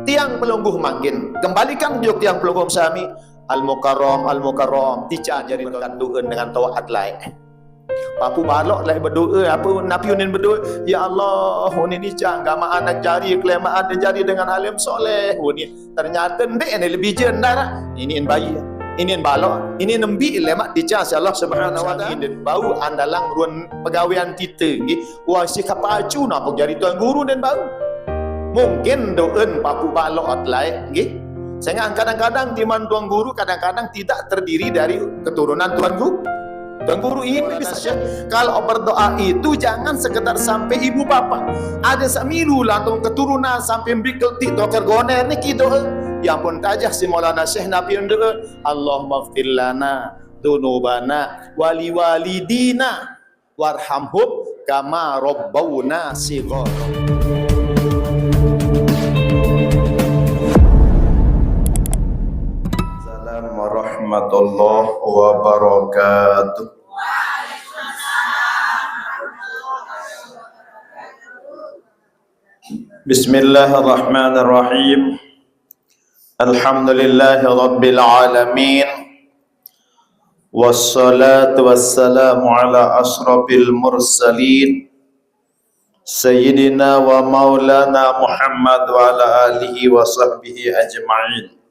tiang pelungguh makin kembalikan juk tiang pelungguh sami al-mukarram tica jadi berkanduan dengan tawaat lain. Papu balok lah berdoa apa Nabi Unin berdoa, ya Allah Unin ni jangan anak jari kelamaan jari dengan alim soleh Unin ternyata ndek ni lebih jendara ini bayi ini balok ini nembi lemak dicas Allah Subhanahu wa taala dan bau andalang ruan pegawaian kita nggih wah si kapaju napa jadi tuan guru dan bau mungkin doen papu balok lain nggih sehingga kadang-kadang timan tuan guru kadang-kadang tidak terdiri dari keturunan tuan guru. Tuan guru ini bisa kalau berdoa itu jangan sekedar sampai ibu bapa. Ada samilu langsung keturunan sampai bikul tito kergoner ni kita. Yang pun tajah si Maulana Syekh Nabi doa, Allahumma ighfir lana dzunubana wali walidina warhamhum kama rabbawna shighara. Warahmatullahi wabarakatuh. Bismillahirrahmanirrahim. Alhamdulillahi rabbil alamin. Wassalatu wassalamu ala asrafil mursalin Sayyidina wa maulana Muhammad wa ala alihi wa sahbihi ajma'in.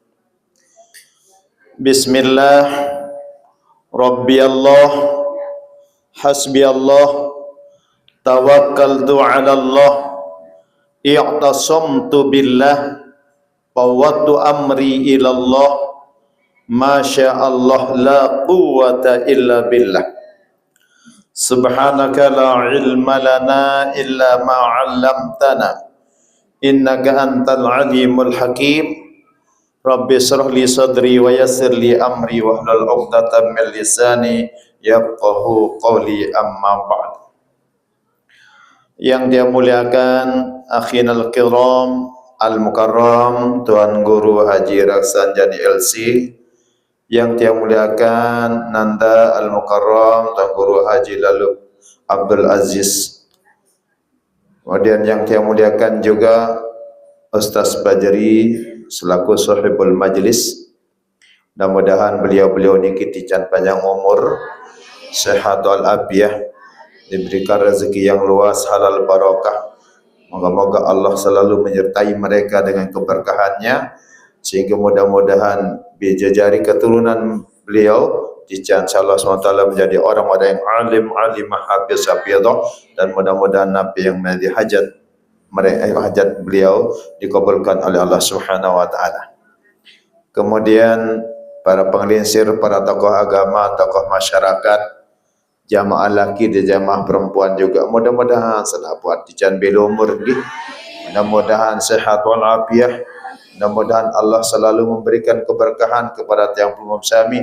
Bismillah, Rabbi Allah, Hasbi Allah, Tawakkaltu ala Allah, I'tasamtu billah, Fawwadtu amri ilallah, Masya Allah la quwwata illa billah. Subhanaka la ilma lana illa ma'allamtana, Innaka antal alimul hakim. Rabbi shrah li sadri wa yassir li amri wa hlul 'uqdatam min lisani yafqahu qawli amma ba'd. Yang dia muliakan akhinal kiram al-mukarram Tuan Guru Haji Raksanjani LC, yang dia muliakan Nanda al-mukarram Tuan Guru Haji Lalu Abdul Aziz, kemudian yang dia muliakan juga Ustaz Bajri selaku sahibul majlis. Mudah-mudahan beliau-beliau ini kitican panjang umur, sehat wal afiah, diberikan rezeki yang luas, halal barakah. Moga-moga Allah selalu menyertai mereka dengan keberkahannya, sehingga mudah-mudahan bijajari keturunan beliau dican Allah SWT menjadi orang-orang yang alim, alimah, hafiz, hafidah, dan mudah-mudahan Nabi yang menjadi hajat hajat beliau dikabulkan oleh Allah Subhanahu wa taala. Kemudian para penggelincir, para tokoh agama, tokoh masyarakat, jamaah laki dan jamaah perempuan juga mudah-mudahan selamat dijan bela umur nggih. Mudah-mudahan sehat wal afiah. Mudah-mudahan Allah selalu memberikan keberkahan kepada tiang pelungguh sami.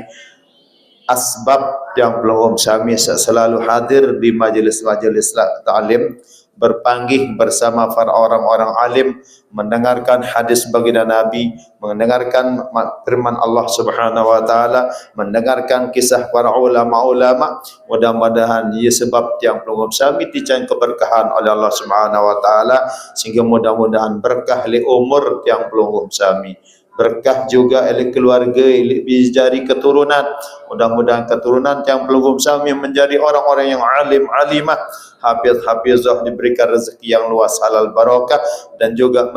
Asbab yang pelungguh sami selalu hadir di majelis-majelis ta'lim, berpanggih bersama para orang-orang alim, mendengarkan hadis baginda Nabi, mendengarkan firman Allah Subhanahu wa taala, mendengarkan kisah para ulama-ulama. Mudah-mudahan ia sebab yang pelungguh sami dican keberkahan oleh Allah Subhanahu wa taala, sehingga mudah-mudahan berkah li umur yang pelungguh sami, berkah juga oleh keluarga, oleh bijari keturunan. Mudah-mudahan keturunan yang pelungguh sami menjadi orang-orang yang alim, alimah, hafiz, hafizah, diberikan rezeki yang luas, halal barakah, dan juga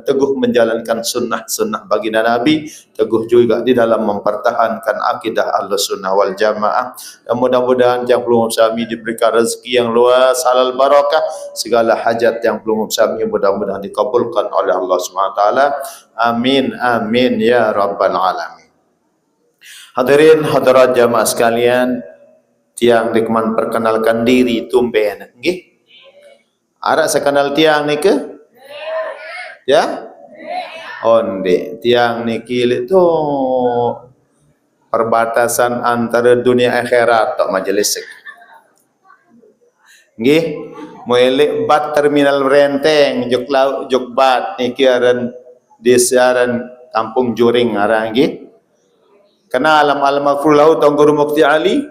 teguh menjalankan sunnah-sunnah baginda Nabi, teguh juga di dalam mempertahankan akidah Ahlussunnah wal Jamaah. Dan mudah-mudahan yang pelungguh sami diberikan rezeki yang luas, halal barakah, segala hajat yang pelungguh sami mudah-mudahan dikabulkan oleh Allah Subhanahu wa taala. Amin amin ya rabbal alamin. Hadirin hadirat jamaah sekalian, tiang dikeman perkenalkan diri tumben nggih. Arak sekenal tiang ni ke? Ya? Onde tiang niki itu perbatasan antara dunia akhirat tok majelis. Nggih, moelek bat terminal Renteng, juk laut juk bat niki aran desaran Kampung Juring aran nggih. Kenal alam mafrulau Tuan Guru Mufti Ali?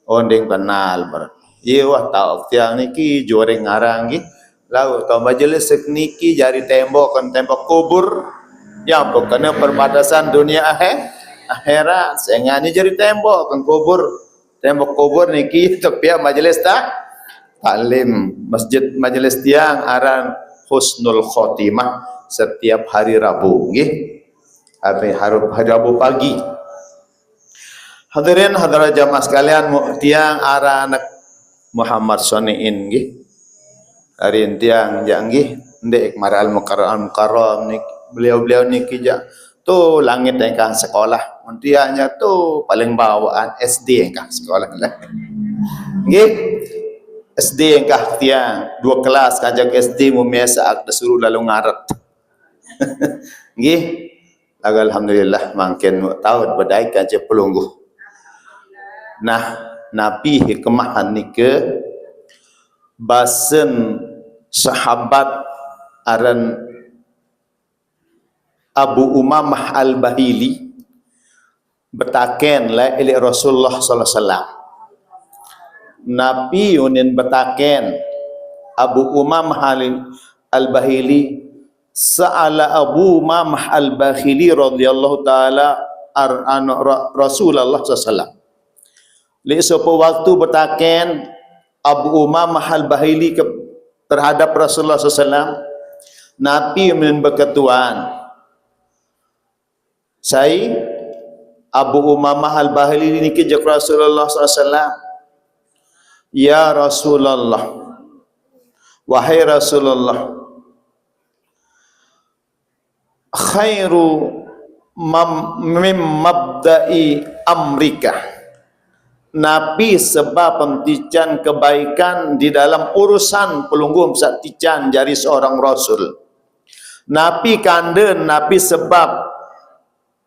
Ondeng kenal ber. Ye wah tahu tiang niki Juring aran nggih. Lalu tau majlis sekniki jari tembok kan tembok kubur. Ya apa kena perbatasan dunia akhirat. Sehingga ni jari tembok kan kubur. Tembok kubur niki tepiak majlis taklim. Masjid majlis tiang aran Husnul Khotimah setiap hari Rabu nggih. Hari Rabu pagi. Hadirin hadirat jamaah sekalian, tiang aran Muhammad Soniin nggih. Hari tiang janggih ndek maral mukarram ni beliau niki ja tu langit engkang sekolah tiangnya tu paling bawaan SD engkang sekolah lah nggih SD engkang tiang 2 kelas kajak SD mu biasa ak suruh lalu ngaret nggih alhamdulillah makin tahun badai kajak pelungguh nah nabi hikmahan nike basen sahabat aran Abu Umamah Al-Bahili betaken la ili Rasulullah sallallahu alaihi wasallam. Nabi unin betaken Abu Umamah Al-Bahili sa'ala Abu Umamah Al-Bahili radhiyallahu taala Rasulullah sallallahu alaihi wasallam. Li sapa waktu betaken Abu Umamah Al-Bahili terhadap Rasulullah SAW, Nabi berketuan. Saya Abu Umamah Al-Bahili ini kijak Rasulullah SAW. Ya Rasulullah, wahai Rasulullah, khairu mim mabda'i amrika. Nabi sebab pemtican kebaikan di dalam urusan pelunggum saktican jari seorang Rasul. Nabi kanden, Nabi sebab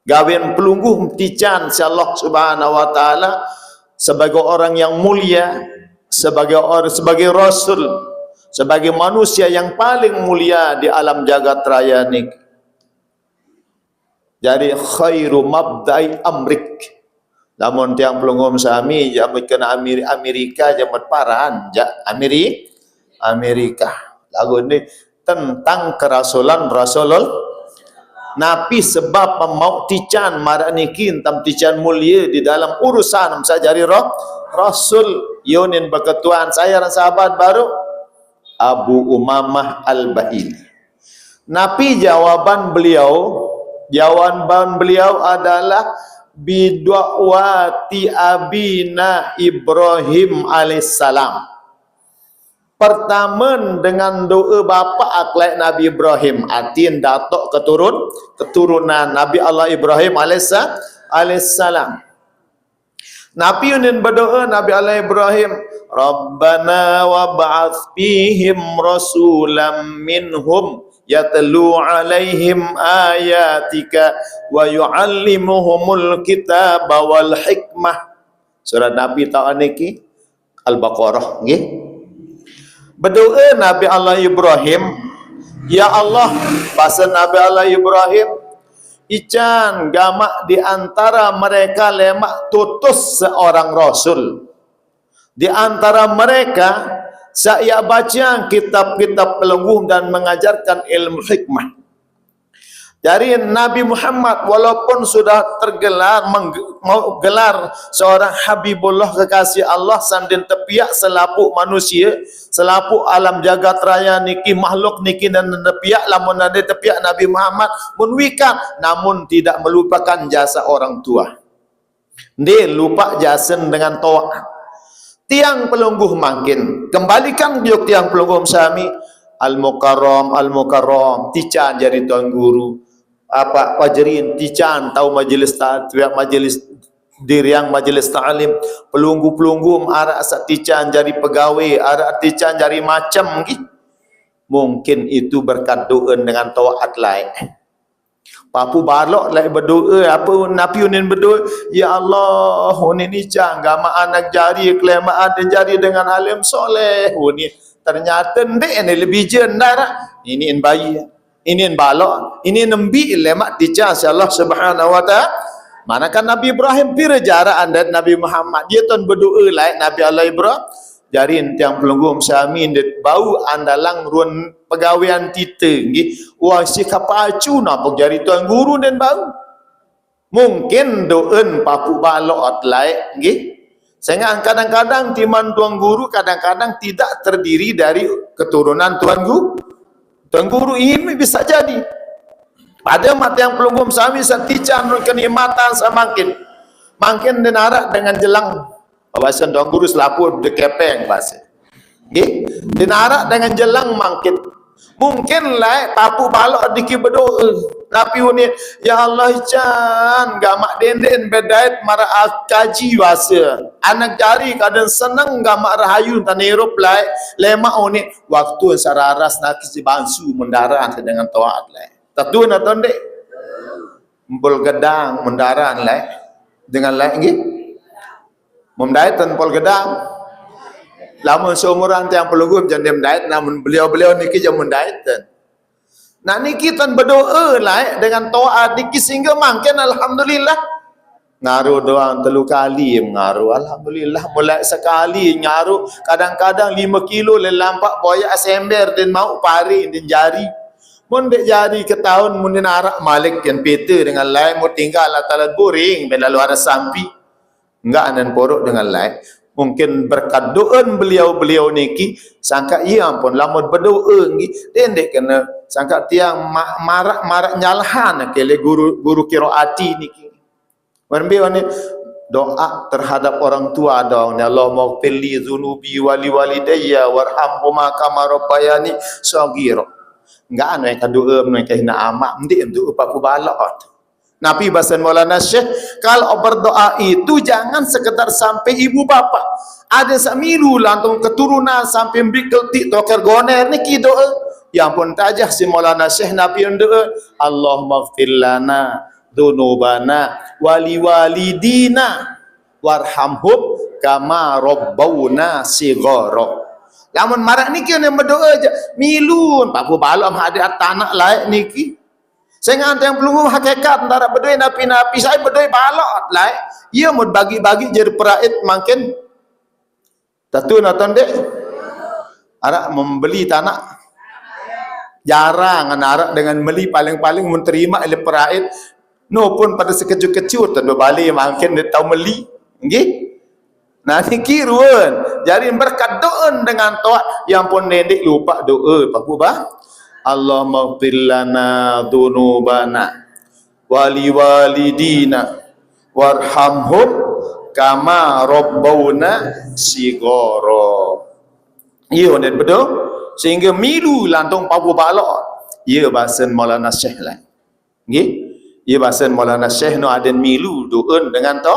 gawen pelungguh pemtican si Allah subhanahu wa ta'ala sebagai orang yang mulia, sebagai Rasul, sebagai manusia yang paling mulia di alam jagat raya ni. Jadi khairu mabda'i amrik. Namun tiang pelunggum sami jamat kena Amerika jamat paran Amerika. Lagu ni tentang kerasulan Rasulullah Nabi sebab memau tican maranikin tam tican mulia di dalam urusan sajari Rasul yonin berketuan saya dan sahabat baru Abu Umamah Al-Bahili. Nabi jawaban beliau adalah bidu'wati abina Ibrahim alaihissalam. Pertama dengan doa bapa akhlak Nabi Ibrahim, atin datuk keturunan Nabi Allah Ibrahim alaihissalam. Nabi unin berdoa Nabi Allah Ibrahim, Rabbana wa ba'ath fihim rasulam minhum yatlu alaihim ayatika wa yuallimuhumul kitaba wal hikmah. Surah Nabi ta'ala niki Al-Baqarah nggih. Berdoa Nabi Allah Ibrahim, ya Allah, bahasa Nabi Allah Ibrahim, ican gamak di antara mereka lemak tutus seorang rasul. Di antara mereka saya baca kitab-kitab pelungguh dan mengajarkan ilmu hikmah. Dari Nabi Muhammad walaupun sudah mau gelar seorang Habibullah kekasih Allah sandin tepiak selapu manusia, selapu alam jagat raya niki makhluk niki dan tepiak lamun ada tepiak Nabi Muhammad menwikan namun tidak melupakan jasa orang tua. Dia lupa jasen dengan taat. Tiang pelungguh makin kembalikan yuk tiang pelungguh sami al-mukarram tican jadi tuan guru apa wajirin tican tahu majelis diriang majelis ta'lim pelungguh arah asat tican jadi pegawai arah tican jadi macam gitu. Mungkin itu berkat doa dengan taat lain. Papu balok lah berdoa apa Nabi unin berdoa ya Allah unin icang gama anak jari kelemahan dan jari dengan alim soleh unin ternyata ndek ini lebih jendara ini bayi ini balok ini nembi lemak dicas Allah subhanahu wa ta'ala. Manakan Nabi Ibrahim pira jaraan dan Nabi Muhammad dia tuan berdoa lain Nabi Allah Ibrahim Jarin tiang pelunggum sami det bau andalang ruan pegawaian kita nggih. Wah si kapacu napa jari tuan guru dan bau. Mungkin doen papu balot lai nggih. Sehingga kadang-kadang timan tuan guru kadang-kadang tidak terdiri dari keturunan tuan guru. Tuan guru ini bisa jadi. Pada mata yang pelunggum sami setican kenikmatan semakin makin denarak dengan jelang bahasa tuan guru selapu dekepeng bahasa. Nggih, denarak dengan jelang makin mungkin lah papu balok diki berdoa tapi unit ya Allah can gamak denden bedait mara kaji wasa anak jari kadang senang gamak rahayu tan erup lai lemak unit waktu sararas nak si bansu mendarat dengan taat lai tatu na tonde pol gedang mendarat lai dengan lai nggih memdait tan pol gedang lamun seumuran tiang pelunggum jangan dia mendait, namun beliau-beliau niki jangan mendait. Nah niki tan berdoa lah dengan taat niki sehingga makin alhamdulillah ngaruh doang telu kali ngaruh alhamdulillah mulai sekali ngaruh kadang-kadang 5 kilo lelampak boya asember dan mau pari dan jari. Mun dek jari ke tahun mun arak malik yang pete dengan lain mau tinggal atalat boring belalu ada sampi. Enggak anan porok dengan lain. Mungkin berkat doan beliau-beliau niki sangka iya ampun lamun berdoa ngi dendek kena sangka tiang marak nyalahan kele guru qiraati niki wanbi wani doa terhadap orang tua dong ya Allah maghfirli dzunubi wali walidayya warhamhuma kama rabbayani shaghira enggak anu yang doa mereka hina amak mesti untuk upaku balot. Nabi Basan Maulana Syekh kalau berdoa itu jangan sekedar sampai ibu bapa ada samilu lantung keturunan sampai bikil tik toker goner niki doa yang pun tajah si Maulana Syekh Nabi yang doa Allahumma ighfir lana dzunubana wali walidina warhamhum kama rabbawna sighara. Lamun marak niki yang berdoa aja milun papu balam ada tanah laik niki. Sehingga yang pelunggum hakikat antara berdua napi-napi saya berdua balot lah. Ia mau bagi-bagi jadi peraid makin tatu nonton dek. Arak membeli tanah jarang anak dengan beli paling-paling menerima oleh peraid. No pun pada sekejut-kejut tentu balik makin dia tahu beli. Nggih. Nah niki ruan. Jadi berkat doa dengan toat yang pun dendek lupa doa paku bah. Allahumma ighfir lana dzunubana wali walidina warhamhum kama rabbawna sighara. Iya dan betul sehingga milu lantung pabu balok. Iya bahasan Maulana Syekh lah. Nggih. Iya bahasan Maulana Syekh no aden milu doon dengan to.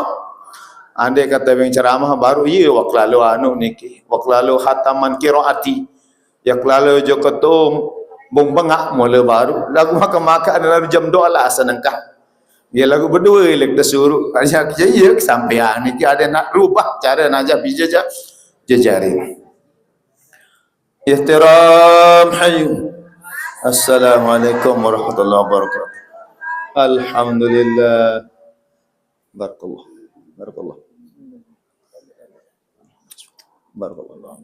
Andai kata yang ceramah baru iya wak lalu anu niki. Wak lalu khataman qiraati. Ya lalu jo ketum bung bengak mula baru lagu makan dalam jam 2 lah senengkah dia lagu berdua lek tersuruh ajak je sampean niki ada nak rubah cara najak bija jejaring ihtiram hayy assalamualaikum warahmatullahi wabarakatuh alhamdulillah barakallah barakallah barakallah.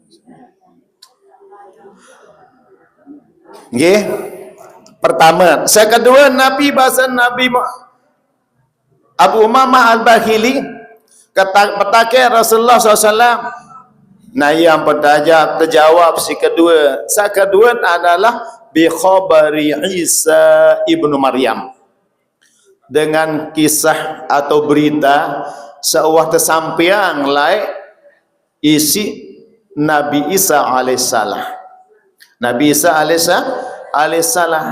Nggih. Pertama, saya kedua Nabi bahasa Nabi Abu Umamah Al-Bahili kata Rasulullah SAW. Nah yang terjawab si kedua. Sa kedua adalah bi khabari Isa ibnu Maryam. Dengan kisah atau berita sebuah tersampiang lai isi Nabi Isa alaihissalam. Nabi Isa alaihissalam.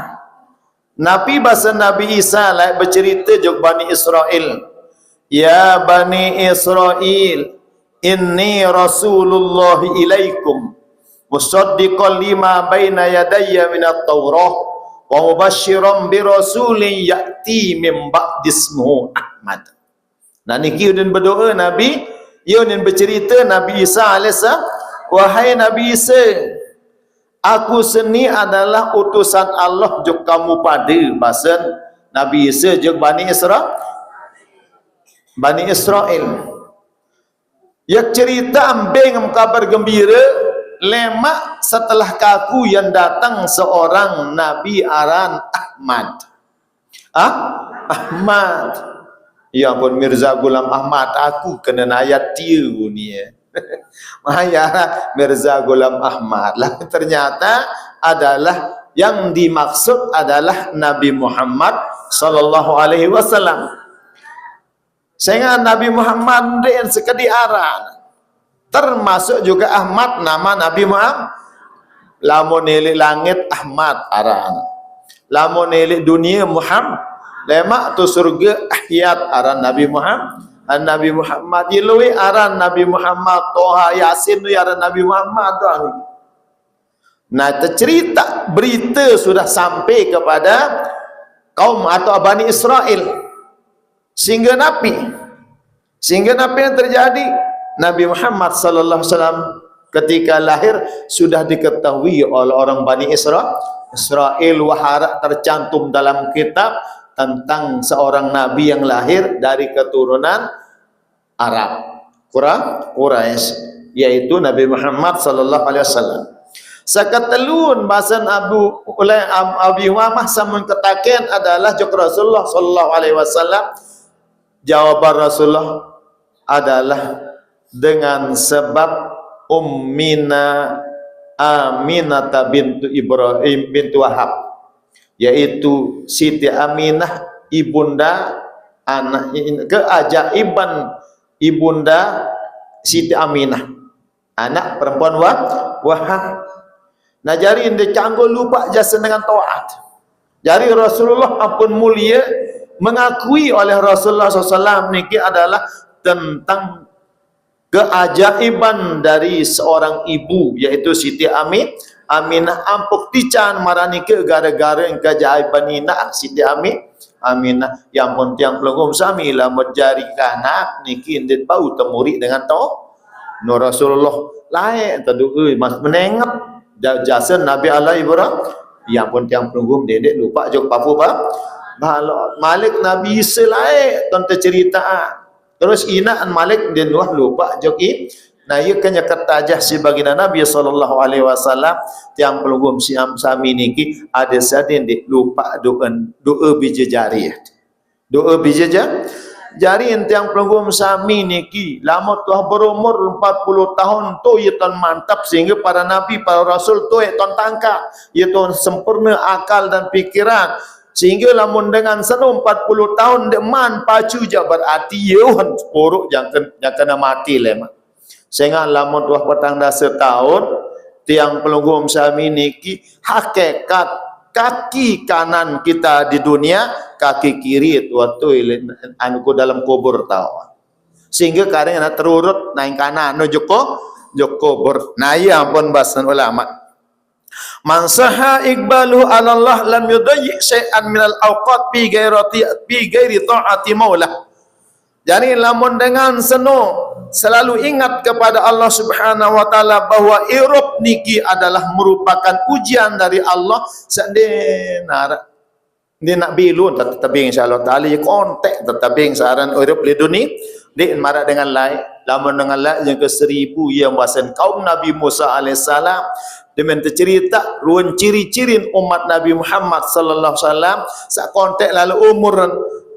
Nabi bahasa Nabi Isa lah bercerita jog Bani Israel. Ya Bani Israel, inni Rasulullah ilaikum musaddiqan lima baina yadayya minat Taurah wa mubasysyiran bi rasulin ya'ti min ba'di ismuhu Ahmad. Nah niki udin berdoa Nabi, ia udin bercerita Nabi Isa alaihissalam, wahai Nabi Isa, aku seni adalah utusan Allah jog kamu pada bahasa Nabi Isa jog Bani Israel. Yak cerita ambeng kabar gembira lemak setelah kaku yang datang seorang Nabi aran Ahmad. Ahmad. Ya ampun Mirza Ghulam Ahmad, aku kena ayat dia ni. Maya Mirza Ghulam Ahmad lah, ternyata adalah yang dimaksud adalah Nabi Muhammad sallallahu alaihi wasallam. Sehingga Nabi Muhammad dia sekali aran. Termasuk juga Ahmad, nama Nabi Muhammad. Lamun nelik langit Ahmad aran. Lamun nelik dunia Muhammad. Lemak tu surga ahyat aran Nabi Muhammad. Nabi Muhammad ilui aran Nabi Muhammad. Toha Yasin tu aran Nabi Muhammad tu. Nah, cerita berita sudah sampai kepada kaum atau Bani Israel. Sehingga Nabi yang terjadi, Nabi Muhammad sallallahu alaihi wasallam ketika lahir sudah diketahui oleh orang Bani Israel wahara tercantum dalam kitab tentang seorang nabi yang lahir dari keturunan Arab Quraisy, yaitu Nabi Muhammad sallallahu alaihi wasallam. Sakatelun bahasan Abu Umamah samun ketaken adalah jok Rasulullah sallallahu alaihi wasallam. Jawaban Rasulullah adalah dengan sebab Ummina Aminah bintu Ibrahim bintu Wahab, yaitu Siti Aminah ibunda anak keajaiban ibunda Siti Aminah anak perempuan Wahab. Nah jari inde canggo lupa jasa dengan taat. Jari Rasulullah ampun mulia mengakui oleh Rasulullah SAW niki adalah tentang keajaiban dari seorang ibu, yaitu Siti Aminah ampuk tican marani ke gara-gara yang keajaiban ina Siti Aminah yang pun tiang pelungum sami lah menjari kanak niki indet bau temuri dengan no Rasulullah lain tadu mas menengap jasa Nabi Allah Ibrahim yang pun tiang pelungum dedek lupa jok papu balot Malik Nabi Isa lain tonton cerita terus inaan Malik dan wah lupa joki. Nah ia kanya ketajah si baginda Nabi sallallahu alaihi wasallam tiang pelugum siam sami niki ada sadin di lupa doa biji jari. Doa biji jari tiang pelugum sami niki lama tuah berumur 40 tahun tu ia ton mantap sehingga para nabi para rasul tu ia ton tangka ia ton sempurna akal dan pikiran. Sehingga lamun dengan senu 40 tahun deman pacu je berarti yeun poruk jangan kena mati lemak. Sehingga lamun tuah petang dah setahun tiang pelunggum sami niki hakikat kaki kanan kita di dunia, kaki kiri waktu anuku dalam kubur tahu. Sehingga kadang nak terurut naik kanan no joko kubur. Nah ya ampun bahasan ulama. Man saha iqbalu ala Allah lam yudayyi syai'an minal awqat bi ghairi ta'ati maulah. Jadi lamun dengan selalu ingat kepada Allah Subhanahu wa taala bahwa irub niki adalah merupakan ujian dari Allah sendiri. Dia nak bilun tetapi insyaallah taala kontak tetapi saran irub di dunia dia marah dengan lain lamun dengan lain yang ke-1000 yang bahasan kaum Nabi Musa alaihissalam. Dengan cerita ruan ciri-cirin umat Nabi Muhammad sallallahu alaihi wasallam sak kontek lalu umur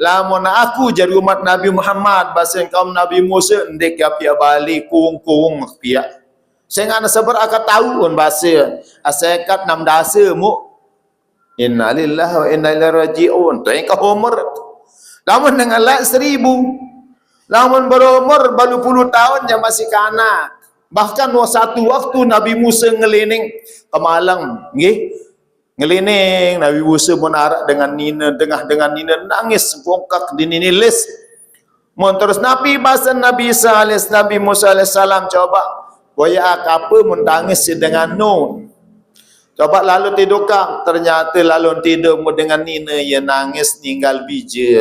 lamun aku jadi umat Nabi Muhammad bahasa kaum Nabi Musa ndek ya balik kung pia sehingga sabar akan tahun bahasa asekat 6 dasa mu innalillahi wa inna ilaihi rajiun tu ka umur lamun dengan la 1000 lamun berumur baru 10 tahun yang masih kanak. Bahkan satu waktu Nabi Musa ngelining ke Malang, ngelining Nabi Musa menarak dengan Nina, dengan Nina nangis bongkak di Nini les. Terus Nabi bahasa Nabi Musa alaihissalam coba, boya apa mentangis dengan Nun. Coba lalu tidur kang, ternyata lalu tidur dengan Nina ia nangis ninggal biji.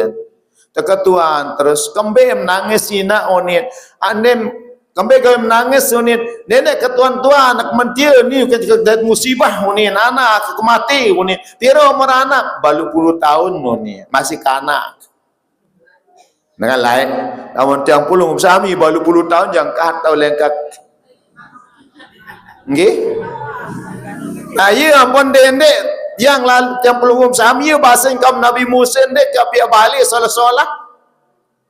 Terketuan terus kembem nangis ina onit, andem kembali kau menangis unit nenek ketuan-tuan nak mentia ni kedat musibah unit anak kemati unit tiro umur anak baru 10 tahun unit masih kanak dengan lain. Namun tiang pulung sami baru puluh tahun jangan kata lengkap. Nggih. Nah, ya ampun dendek yang lalu tiang pulung sami bahasa ingkam Nabi Musa dek kapia balik solah-solah.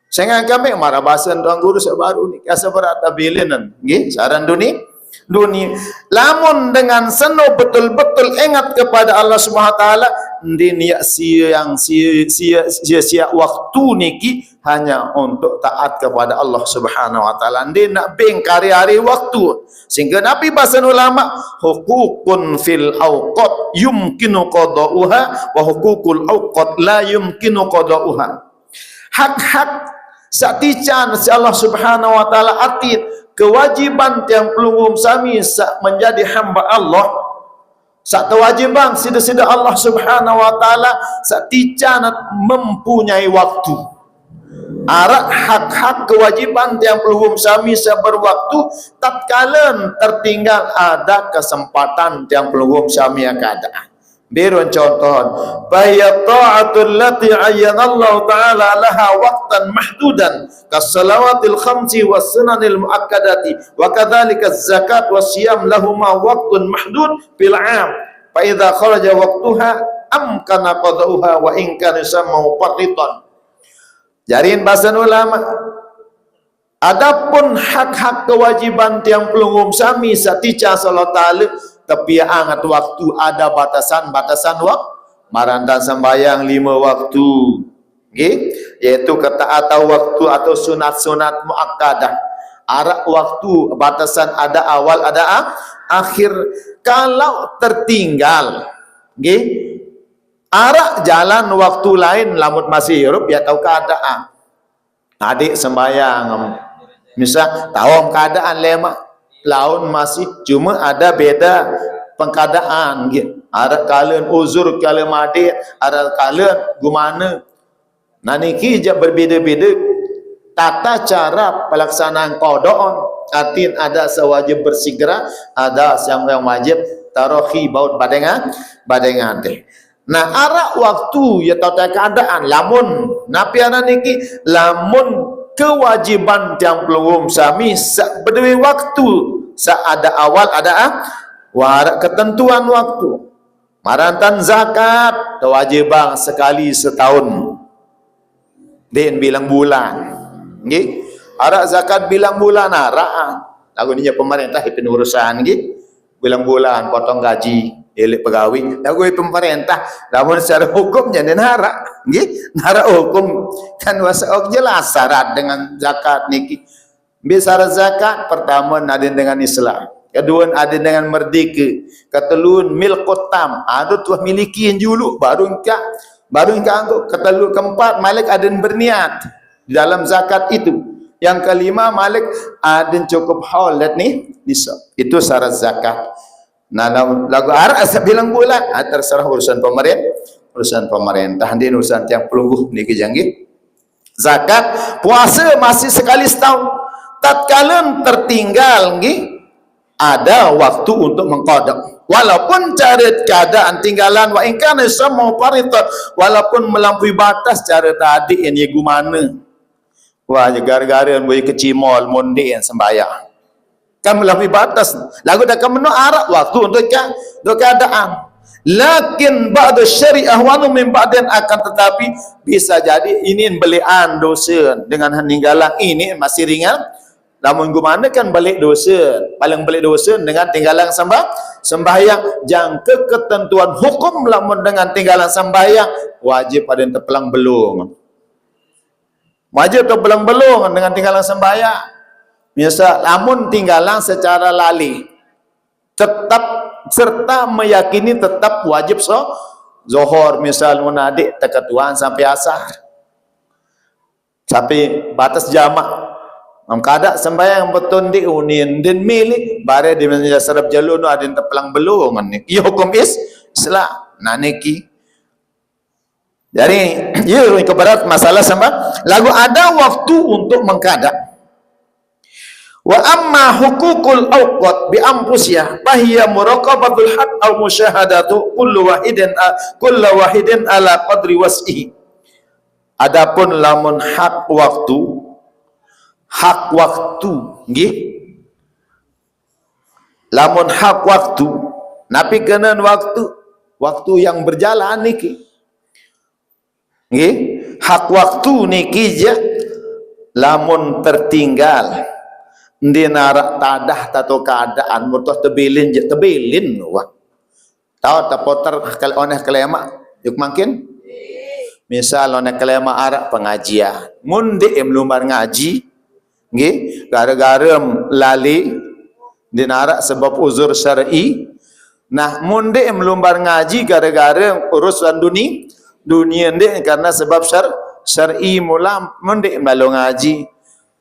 Saya kami marah bahasa tuan guru sebaru ni kasa berat abilinan. Nggih, saran dunia. Lamun dengan seno betul-betul ingat kepada Allah Subhanahu wa taala, niat sia waktu niki hanya untuk taat kepada Allah Subhanahu wa taala. Ndi nak beng hari-hari waktu. Sehingga Nabi bahasa ulama, hukukun fil awqat yumkinu qada'uha wa hukukul awqat la yumkinu qada'uha. Hak-hak satican si Allah Subhanahu wa taala atid kewajiban tiang pelungum sami menjadi hamba Allah. Sak kewajiban sida-sida Allah Subhanahu wa taala satican mempunyai waktu. Arak hak-hak kewajiban tiang pelungum sami berwaktu tatkala tertinggal ada kesempatan tiang pelungum sami yang keadaan. Birun contoh, bahaya ta'atul lati ayyanallahu ta'ala laha waqtan mahdudan kasalawatil khamsi was sunanil muakkadati wa kadzalika zakat was siyam lahuma waqtun mahdud bil 'am fa idza kharaja waqtuha amkana qada'uha wa in kana samau faritan. Jarin bahasa ulama, adapun hak-hak kewajiban tiang pelungum sami satica sallallahu taala tapi angat waktu ada batasan-batasan waktu. Marantan sembahyang 5 waktu. Okay? Yaitu ketaatan waktu atau sunat-sunat muakkadah. Arak waktu batasan ada awal ada akhir. Kalau tertinggal, okay? Arak jalan waktu lain lamun masih hirup ya tahu keadaan. Adik sembahyang misal tahu keadaan lemak laun masih cuma ada beda pengkadaan gitu. Ada kalian uzur kalian mati, ada kalian gimana. Nah niki je berbeda-beda tata cara pelaksanaan qadaan. Artin ada sewajib bersegera, ada yang wajib tarohi baut badengan teh. Nah arah waktu ya tata keadaan lamun napi ana niki lamun kewajiban tiang pelungum sami berdua waktu ada awal ada warak ketentuan waktu. Marantan zakat kewajiban sekali setahun den bilang bulan nggih. Arak zakat bilang bulan arak lagu ni pemerintah itu urusan nggih. Bilang bulan potong gaji elek pegawai lagu pemerintah namun secara hukumnya dan harak nggih harak hukum kan wasak jelas syarat dengan zakat niki. Syarat zakat pertama ada dengan Islam, kedua ada dengan merdeka, ketelun milkut tam ada tuah milikin dulu baru engkau anggap, ketelun keempat malik ada berniat dalam zakat itu, yang kelima malik ada cukup haulat nih nisab. Itu syarat zakat. Nah lagu arah bilang bulan terserah urusan pemerintah din urusan tiang pelungguh niki janggih. Zakat puasa masih sekali setahun tatkala tertinggal nggih ada waktu untuk mengqada walaupun cara keadaan tinggalan wa in kana sama faritat walaupun melampaui batas cara tadi ini gimana wah gara-gara boleh kecimol monde yang sembahyang kan melampaui batas lagu dah kemenuk arak waktu untuk keadaan. Lakin ba'da syariah wa min ba'din akan tetapi bisa jadi ini belian dosa dengan meninggalan ini masih ringan. Namun gimana kan balik dosa, paling balik dosa dengan tinggalan sembahyang. Jangka ketentuan hukum lamun dengan tinggalan sembahyang wajib ada yang terpelang belum. Wajib terpelang belum dengan tinggalan sembahyang. Misal lamun tinggalan secara lali tetap serta meyakini tetap wajib zuhur misal munadik teketuan sampai asar. Sampai batas jamak. Kada sembahyang betul di unin dan milik bare di mana serap jalur ada yang terpelang belum ni. Ia hukum Islam naniki. Jadi ia keberat masalah sama lagu ada waktu untuk mengkada. Wa amma hukukul awqat bi anfusihah fahiya muraqabatul haq aw musyahadatu kullu wahidin ala qadri was'ihi. Adapun lamun hak waktu nggih, lamun hak waktu napi kena waktu yang berjalan niki nggih, hak waktu niki je lamun tertinggal ndi narak tadah tato keadaan murtah tebilin je tebilin wah tahu tapoter oneh kelema yuk makin misal oneh kelema arak pengajian mundi lumbar ngaji nggih gara-gara lali dinarak sebab uzur syar'i. Nah mundi lumbar ngaji gara-gara urusan dunia ndek karena sebab syar'i mula mundi malu ngaji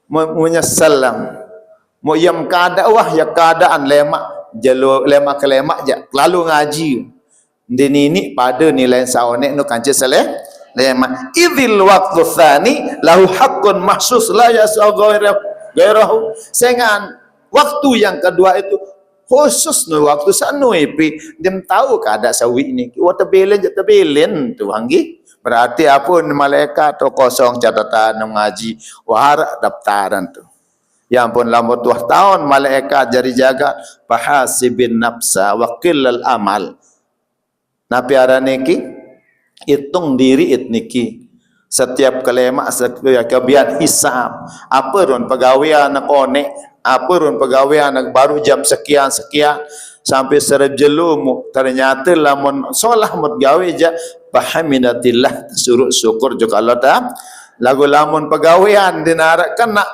menyesalam mo yam wah ya keadaan lemak jelo lemak kelemak ja lalu ngaji nini pada nilai saonek nu kancil saleh lemak idzil waqtu tsani lahu haqqun mahsus la yasau ghairahu sengan waktu yang kedua itu khusus nu waktu sanu ipi dem tahu kada sawi ini wa tebelen tu anggi berarti apun malaikat tu kosong catatan ngaji wahara daftaran tu ya ampun lamun 2 tahun malaikat jari jaga fahasibin nafsa wa qillal amal napi araniki hitung diri itniki setiap kelema setiap kebian hisab apa ron pegawai anak konek apa ron pegawai anak baru jam sekian sampai serep jelu ternyata lamun solah mut gawe ja bahaminatillah suruh syukur juga Allah ta lagu lamun pegawaian dinara kena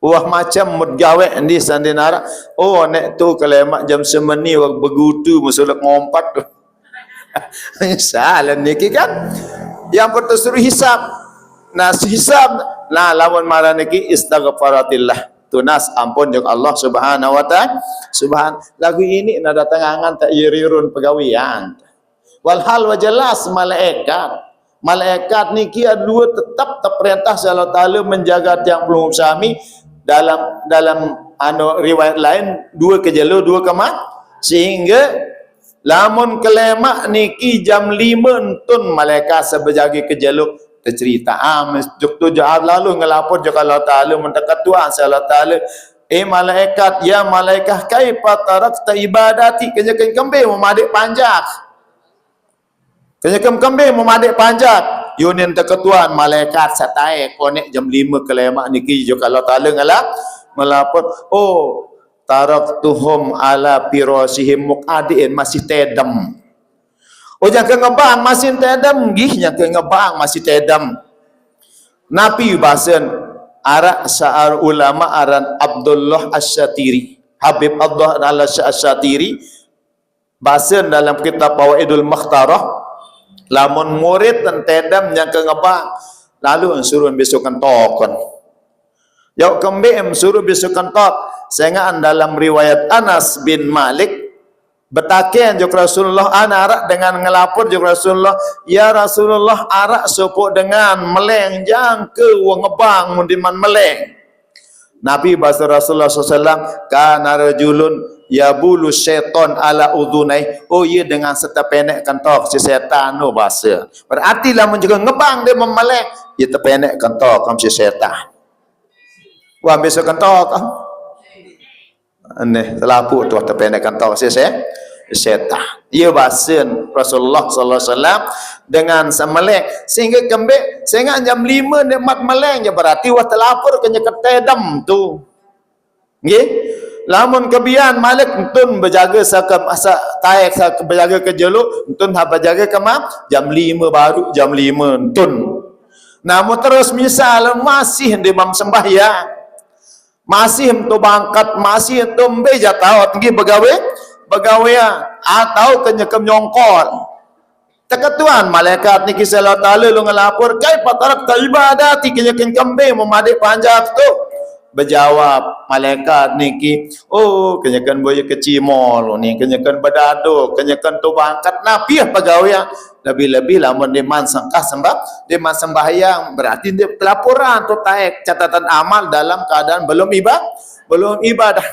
wah macam mut gawe di sandinara oh nek tu kelema jam semeni wak begutu musulak ngompat tu salah niki kan yang bertesuruh hisab. Nah hisab nah lawan marah niki istighfaratillah tunas ampun jeng Allah subhanahu wa ta'ala lagu ini nada tengangan tak irirun pegawian walhal wa jelas malaikat niki dua tetap terperintah Allah Ta'ala menjaga tiang pelunggup sami dalam riwayat lain 2 kejelo 2 kemat sehingga lamun kelemak niki jam 5 entun malaikat sebejagi kejeluk tercerita juk tu jahat lalu ngelapor jok Allah Ta'ala mendekat Tuhan Allah Ta'ala malaikat ya malaikat kaifa tarakta ibadati kenyakan kembe memadik panjak kenyakan kembe memadik panjak yunin dekat Tuhan malaikat satai konek jam 5 kelemak niki jok Allah Ta'ala ngelapor taraktuhum ala pirasihim muqadin masih tedam jangan ngebang masih tedam gihnya ke ngebang masih tedam napi bahasan arak sa'ar ulama aran Abdullah Asy-Syatiri Habib Abdullah Asy-Syatiri bahasan dalam kitab Fawaidul Mukhtarah lamun murid dan tedam yang ke ngebang lalu suruh besokan tokon yau kembem suruh besokan tok sehingga dalam riwayat Anas bin Malik betaken jok Rasulullah anak dengan ngelapor jok Rasulullah ya Rasulullah arak sopok dengan meleng jang ke ngebang mundiman meleng Nabi bahasa Rasulullah SAW kana rajulun yabulu syaiton ala udhunai iya dengan serta pendek kentok si setan bahasa berarti lah juga ngebang dia memeleng ya terpendek kentok si setan wah besok kentok aneh telapu tu terpendek kentok si setan ia bahasan Rasulullah SAW dengan semeleng sehingga kembali sehingga jam 5 nikmat meleng je berarti wah telapur kenya ketedam tu nggih lamun kebian malik entun berjaga sakam asa taek sak berjaga ke jeluk entun ha berjaga ke jam 5 baru jam 5 entun namun terus misal masih di mam sembahyang masih tu bangkat masih tu beja tahu tinggi begawai atau kenyekam nyongkol teketuan malaikat niki Allah Ta'ala lu ngelapor kaifa tarakta ibadati kenyekan kembe memadik panjak tu berjawab malaikat niki kenyekan boya kecimol ni kenyekan badado kenyekan tu bangkat nabi pegawai lebih-lebih lamun deman sangkah sembahyang berarti dia pelaporan tu taek catatan amal dalam keadaan belum ibadah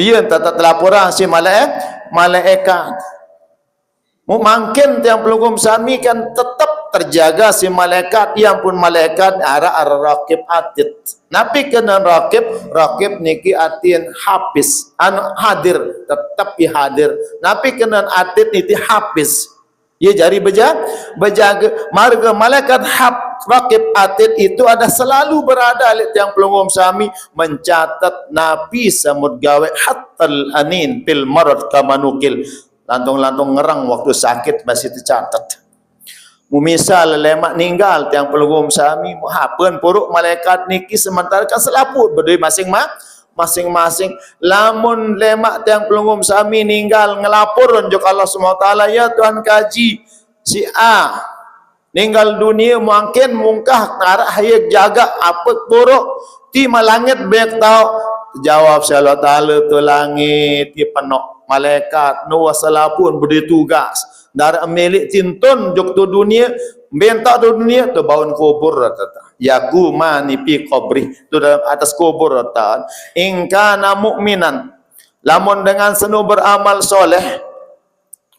iya tata laporan si malaikat mungkin tiang pelugum sami kan tetap terjaga si malaikat, yang pun malaikat ara raqib atid. Napi kena raqib niki atin hafiz, anu hadir, tetap hadir. Napi kena atid niti hafiz. Ya jari berjaga marga malaikat raqib atid itu ada selalu berada li tiang pelungum sami mencatat nabi samud gawe hatal anin fil marad kamanukil. Lantung-lantung ngerang waktu sakit masih tercatat. Misal lemak ninggal tiang pelungum sami hapen puruk malaikat niki sementara kan selaput berdui masing-masing. Lamun lemak tiang pelungum sami ninggal ngelapor unjuk Allah SWT, ya Tuhan kaji si A ninggal dunia mungkin mungkah tarak hayek jaga apa puruk ti malangit baik tahu. Jawab si Allah Ta'ala tu langit ti penok malaikat nu wasalapun beri tugas dari milik tintun juk tu dunia bentak tu dunia tu baun kubur rata yaku mani pi qabri tu dalam atas kubur rata ingkana mukminan lamun dengan senu beramal soleh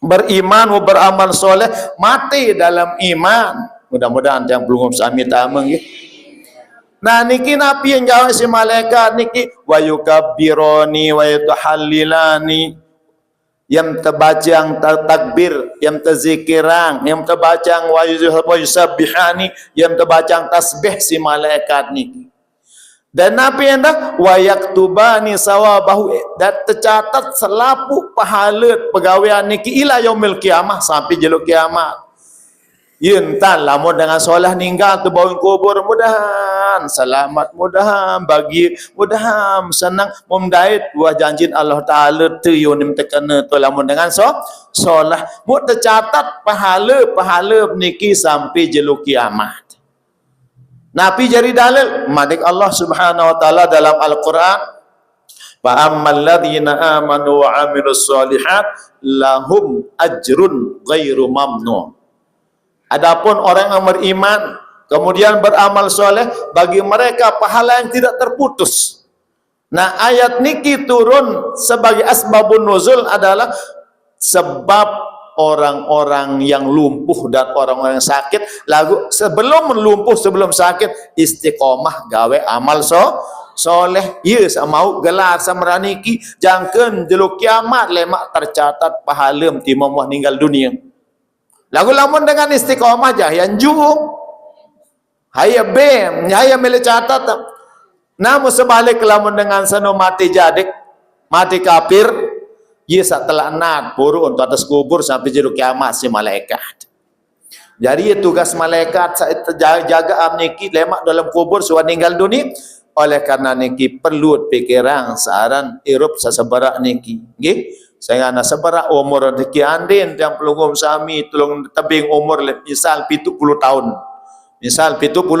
beriman beramal soleh mati dalam iman. Mudah-mudahan yang belum sami tameng ya. Nah niki nabi yang jawab si malaikat niki wa yukabbirani wa yutahallilani, yang terbaca yang takbir, yang terzikirang, yang terbaca yang wa yusabbihani, yang terbaca yang tasbih si malaikat niki. Dan nabi hendak wa yaktubani sawabahu, dan tercatat selapu pahala pegawaian niki ila yaumil kiamah sampai jeluk kiamat. Yentan lamun dengan solah ninggal tu bawin kubur mudahan selamat, mudahan bagi, mudahan senang memdait buah janjin Allah Ta'ala tu yunim tekena tu lamun dengan solah mu tercatat pahala niki sampai jeluk kiamat. Nabi jari dalil madik Allah Subhanahu Wa Ta'ala dalam Al-Quran, fa ammal ladzina amanu wa amilus solihat lahum ajrun ghairu mamnun. Adapun orang yang beriman kemudian beramal soleh, bagi mereka pahala yang tidak terputus. Nah ayat niki turun sebagai asbabun nuzul adalah sebab orang-orang yang lumpuh dan orang-orang yang sakit lagu sebelum lumpuh, sebelum sakit istiqomah gawe amal soleh. Ya mau gelar samraniki jangkeun jeluk kiamat lemak tercatat pahala timam wah ninggal dunia. Lagu lamun dengan istiqomah jah yang jung haya bem haya milih catat. Namun sebalik lamun dengan seno mati jadik mati kafir ye setelah nat puru untuk atas kubur sampai jeruk kiamat si malaikat. Jadi tugas malaikat jaga amniki lemak dalam kubur sudah meninggal dunia. Oleh karena niki perlu pikiran saran irup sasabarak niki nggih. Saya ana sabara umur rezeki andin yang pelungum sami tulung tebing umur misal 70 tahun. Misal 70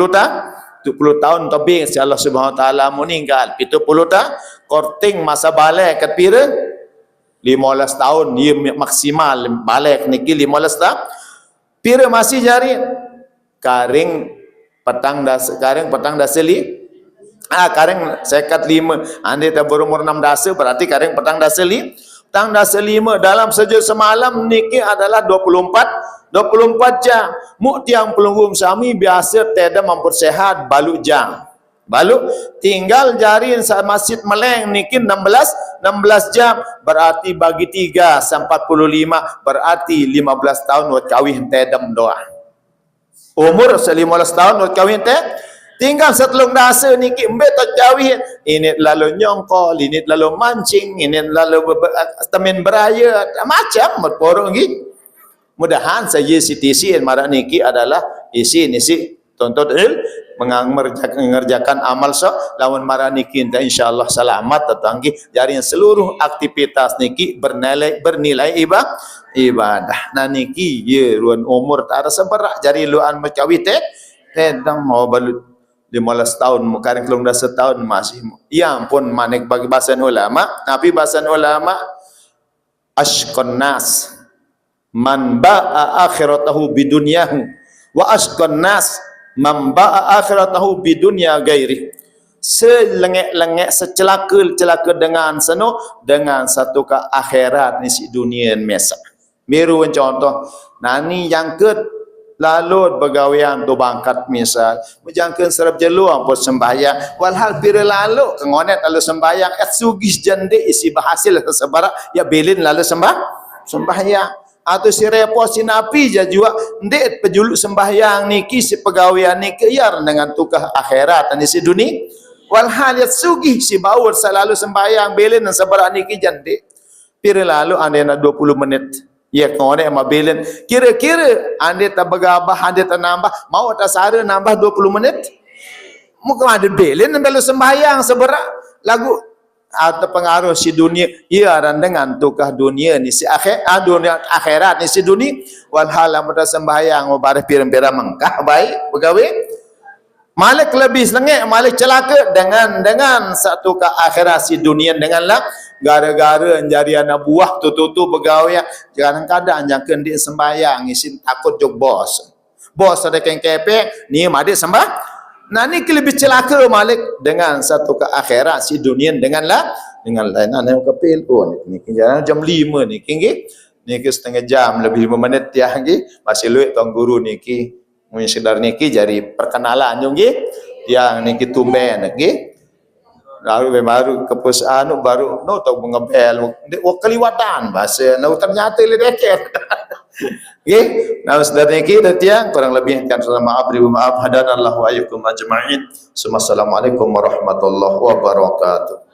tahun tebing si Allah Subhanahu Wa Taala meninggal 70 tahun korting masa balik kat pira 15 tahun dia maksimal balik niki 15 tahun. Pira masih jari karing petang daseli karing sekat 5 ande tak berumur 6 dasa berarti karing petang daseli petang daseli 5 dalam sejak semalam niki adalah 24 jam. Mu tiang pelunggum sami biasa tidak mempersehat balu jam. Balu tinggal jarin masjid meleng niki 16 jam berarti bagi 3 sampai 45 berarti 15 tahun buat kawin tedem doa. Umur 15 tahun buat kawin tinggal setelung dasa niki mbek tak kawin ini lalu nyongkol, ini lalu mancing, ini lalu temen beraya macam berporong gitu. Mudahan saja CTC marah niki adalah isi tuntut mengerjakan amal lawan marah niki insyaallah selamat tetanggi dari seluruh aktivitas niki bernilai ibadah. Nah niki ye ruan umur tak ada seberak jari luan berkawin tedang mau balut 15 tahun mukaring kelung dah setahun masih ya ampun manik bagi bahasan ulama. Tapi bahasan ulama ashqan nas man ba'a akhiratahu bidunyahu wa ashqan nas man ba'a akhiratahu bidunya gairi. Selengek-lengek secelaka dengan seno dengan satu ke akhirat ni si dunia mesa. Miru contoh nani yang lalut begawian tu bangkat misal menjangkeun serap jeluang pun sembahyang walhal pira lalu kengonet lalu sembahyang et sugis jande isi berhasil sebara ya belin lalu sembahyang atau si repot si napi jajua ndek pejuluk sembahyang niki si pegawian niki yar dengan tukah akhirat dan isi dunia walhal ya sugih si baur selalu sembahyang belin dan sebara niki jande pira lalu anda nak 20 menit ya kone ama belen kira-kira anda tak bergabah anda tak nambah mau tak sara nambah 20 menit muka ada belen belu sembahyang seberak lagu atau pengaruh si dunia ia dan dengan tukah dunia ni si dunia akhirat ni si dunia walhal amda sembahyang mubarah pirang-pirang mengkah baik begawe malik lebih selengek malik celaka dengan satu ke akhirat si dunia denganlah gara-gara jari anak buah tu begawe kadang-kadang jangkeun dia sembahyang isin takut jog bos ada kain kepek ni madik sembah nah ni lebih celaka malik dengan satu ke akhirat si dunia dengan lain yang kepil ni jam 5 ni setengah jam lebih 5 menit ya masih luit tuan guru niki mungkin sedar niki jadi perkenalan nggih yang niki tumben nggih lalu baru kepus baru no tau mengebel keliwatan bahasa no ternyata ledeket nggih nah sedar niki detiang kurang lebih kan maaf hadanallahu wa iyyakum ajma'in. Assalamualaikum warahmatullahi wabarakatuh.